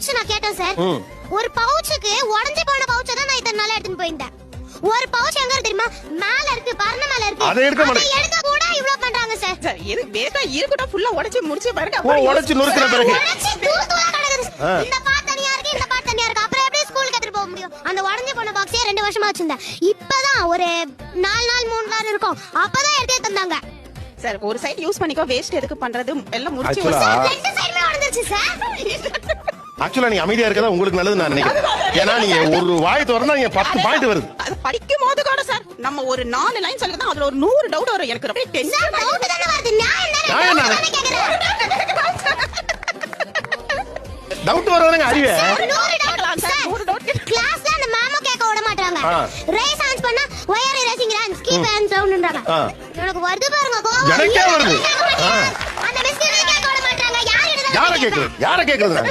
Pouch நான் கேட்டேன் sir. ஒரு பவுச்சுக்கு உடைஞ்சு போன பவுச்சை தான் நான் இத்தனை நாளா எடுத்துட்டு போயிருந்தேன். ஒரு பவுச் எங்க இருக்கு தெரியுமா? மேல இருக்கு, பரண மேல இருக்கு. அதை எடுக்க கூட இவ்ளோ பண்றாங்க சார். சார் இது வேகா இருக்கட்டும், ஃபுல்லா உடைச்சு முடிச்சு பாருங்க. உடைச்சு நொறுக்குற பிறகு உடைச்சு தூள் தூளா கிடக்குது. இந்த பாட் தனியா இருக்கு, இந்த பாட் தனியா இருக்கு. அப்புறம் எப்படி ஸ்கூலுக்கு எடுத்துட்டு போக முடியும்? அந்த உடைஞ்சு போன பாக்ஸே 2 வருஷமா வச்சிருந்தேன். இப்பதான் ஒரு 4 நாள் 3 நாள் இருக்கும். அப்பதான் எடுத்து தந்தாங்க. சார் ஒரு சைடு யூஸ் பண்ணிக்கோ, வேஸ்ட் எதுக்கு பண்றது? எல்லாம் முடிச்சு ரெண்டு சைடுமே உடைஞ்சிருச்சு சார். ஆக்சுவலா நீங்க அமைதியா இருக்கதா உங்களுக்கு நல்லது நான் நினைக்கிறேன். ஏன்னா நீங்க ஒரு வாய் திறந்தா நீங்க 10 பாயிண்ட் வருது. அது படிக்கும் போது கூட சார் நம்ம ஒரு 4 லைன் சொல்லிதான் அதுல ஒரு 100 டவுட் வரும். எனக்கு ரொம்ப டென்ஷன். டவுட் தான வருது. நியாயம் என்ன கேக்குறேன்? டவுட் வரதுங்க அறிவே. 100 டவுட் கிளாஸ்ல அந்த மேமோ கேட்க விட மாட்டாங்க. ரேஸ் ஆன்ஸ் பண்ணா wire racing runs keep and சவுண்ட்ன்றாங்க. எனக்கு வருது பாருங்க கோவம். எனக்கே வருது. அந்த மிஸ் கேட்க விட மாட்டாங்க. யாரை கேக்குறது?